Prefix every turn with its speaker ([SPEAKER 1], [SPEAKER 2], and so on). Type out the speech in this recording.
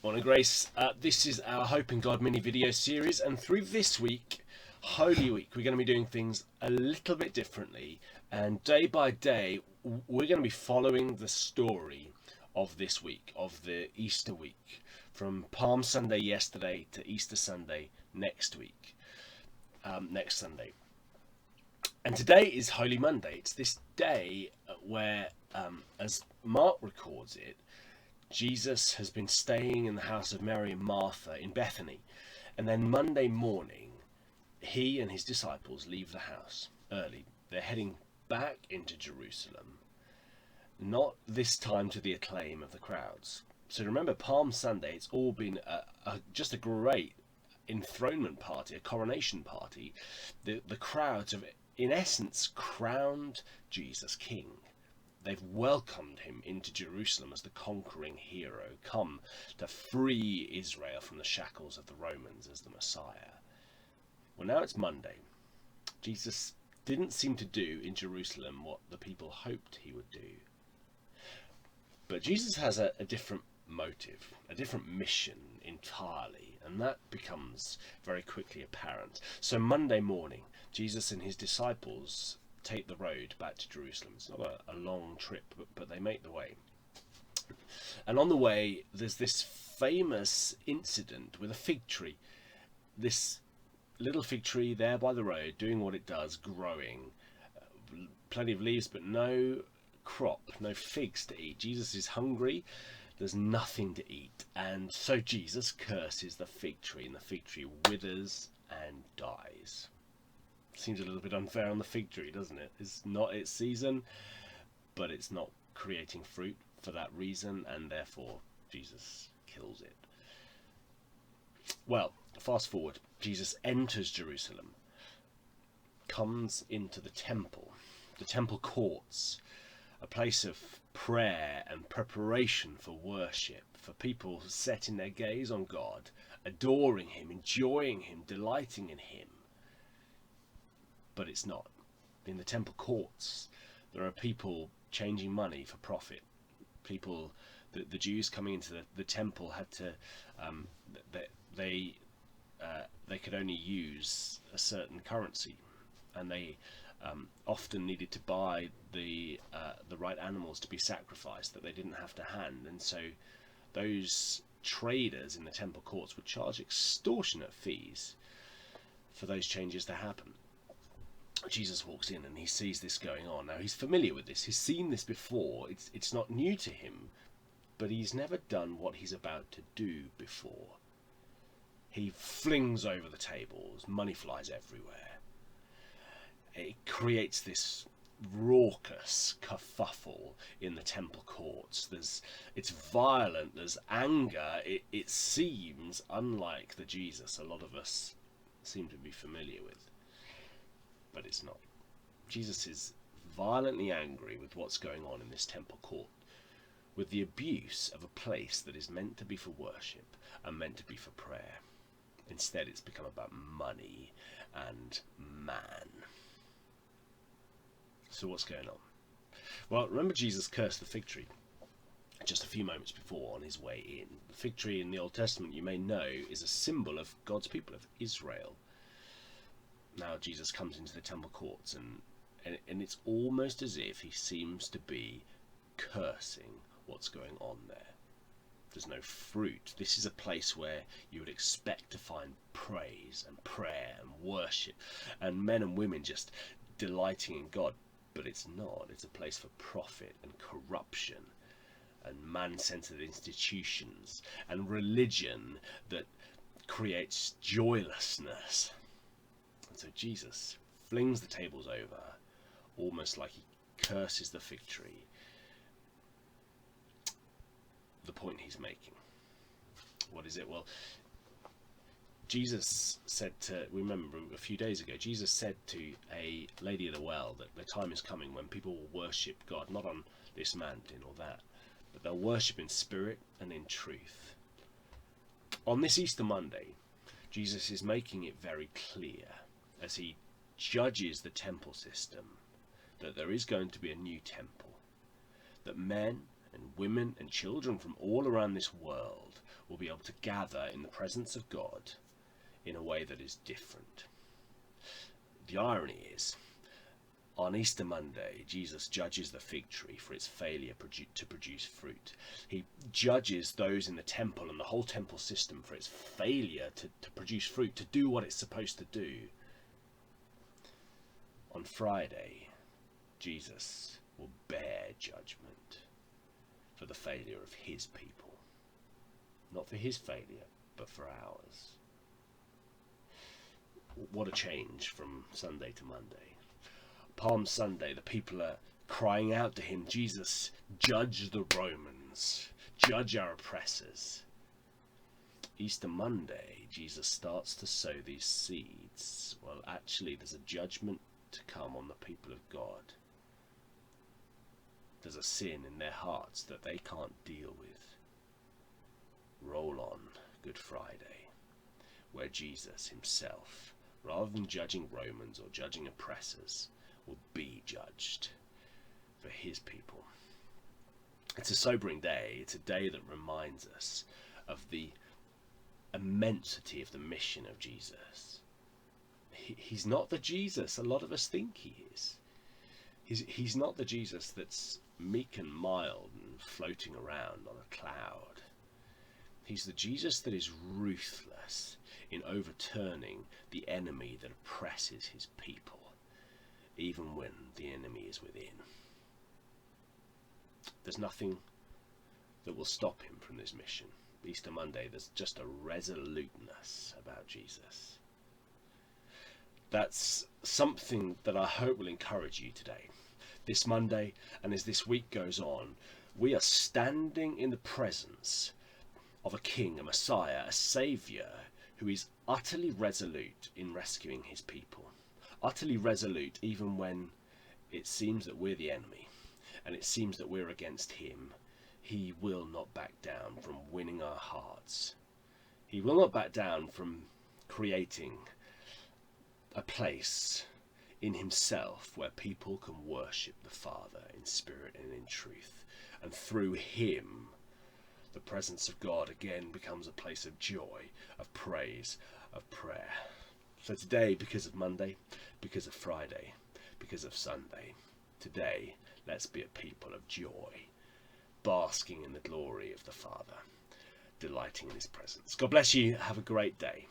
[SPEAKER 1] Morning, Grace. This is our Hope in God mini video series, and through this week, Holy Week, we're going to be doing things a little bit differently. And day by day, we're going to be following the story of this week, of the Easter week, from Palm Sunday yesterday to Easter Sunday next week, next Sunday. And today is Holy Monday. It's this day where, as Mark records it, Jesus has been staying in the house of Mary and Martha in Bethany. And then Monday morning, he and his disciples leave the house early. They're heading back into Jerusalem, not this time to the acclaim of the crowds. So remember, Palm Sunday, it's all been just a great enthronement party, a coronation party. The crowds have, in essence, crowned Jesus king. They've welcomed him into Jerusalem as the conquering hero, come to free Israel from the shackles of the Romans as the Messiah. Well, now it's Monday. Jesus didn't seem to do in Jerusalem what the people hoped he would do. But Jesus has a different motive, a different mission entirely, and that becomes very quickly apparent. So Monday morning, Jesus and his disciples take the road back to Jerusalem. It's not a long trip, but they make the way. And on the way, there's this famous incident with a fig tree. This little fig tree there by the road, doing what it does, growing. Plenty of leaves, but no crop, no figs to eat. Jesus is hungry. There's nothing to eat. And so Jesus curses the fig tree, and the fig tree withers and dies. Seems a little bit unfair on the fig tree, doesn't it? It's not its season, but it's not creating fruit for that reason, and therefore Jesus kills it. Well, fast forward. Jesus enters Jerusalem, comes into the temple courts, a place of prayer and preparation for worship, for people setting their gaze on God, adoring him, enjoying him, delighting in him. But it's not. In the temple courts, there are people changing money for profit. People, the Jews coming into the temple had to, they could only use a certain currency, and they often needed to buy the right animals to be sacrificed that they didn't have to hand, and so those traders in the temple courts would charge extortionate fees for those changes to happen. Jesus walks in and he sees this going on. Now he's familiar with this. He's seen this before. It's not new to him, but he's never done what he's about to do before. He flings over the tables. Money flies everywhere. It creates this raucous kerfuffle in the temple courts. It's violent. There's anger. It seems unlike the Jesus a lot of us seem to be familiar with. But it's not. Jesus is violently angry with what's going on in this temple court, with the abuse of a place that is meant to be for worship and meant to be for prayer. Instead, it's become about money and man. So what's going on? Well, remember Jesus cursed the fig tree just a few moments before on his way in. The fig tree in the Old Testament, you may know, is a symbol of God's people, of Israel. Now Jesus comes into the temple courts, and it's almost as if he seems to be cursing what's going on there. There's no fruit. This is a place where you would expect to find praise and prayer and worship and men and women just delighting in God, but it's not. It's a place for profit and corruption and man-centered institutions and religion that creates joylessness. So Jesus flings the tables over, almost like he curses the fig tree. The point he's making. What is it? Well, Jesus said to, remember a few days ago, Jesus said to a lady at a well that the time is coming when people will worship God, not on this mountain or that, but they'll worship in spirit and in truth. On this Easter Monday, Jesus is making it very clear, as he judges the temple system, that there is going to be a new temple, that men and women and children from all around this world will be able to gather in the presence of God in a way that is different. The irony is, on Easter Monday, Jesus judges the fig tree for its failure to produce fruit. He judges those in the temple and the whole temple system for its failure to produce fruit, to do what it's supposed to do. On Friday, Jesus will bear judgment for the failure of his people. Not for his failure, but for ours. What a change from Sunday to Monday. Palm Sunday, the people are crying out to him, Jesus, judge the Romans, judge our oppressors. Easter Monday, Jesus starts to sow these seeds. Well, actually, there's a judgment to come on the people of God. There's a sin in their hearts that they can't deal with. Roll on Good Friday, where Jesus himself, rather than judging Romans or judging oppressors, will be judged for his people. It's a sobering day. It's a day that reminds us of the immensity of the mission of Jesus. He's not the Jesus a lot of us think he is. He's not the Jesus that's meek and mild and floating around on a cloud. He's the Jesus that is ruthless in overturning the enemy that oppresses his people, even when the enemy is within. There's nothing that will stop him from this mission. Easter Monday, there's just a resoluteness about Jesus. That's something that I hope will encourage you today. This Monday, and as this week goes on, we are standing in the presence of a king, a Messiah, a saviour who is utterly resolute in rescuing his people. Utterly resolute even when it seems that we're the enemy and it seems that we're against him. He will not back down from winning our hearts. He will not back down from creating a place in himself where people can worship the Father in spirit and in truth. And through him, the presence of God again becomes a place of joy, of praise, of prayer. So today, because of Monday, because of Friday, because of Sunday, today, let's be a people of joy, basking in the glory of the Father, delighting in his presence. God bless you. Have a great day.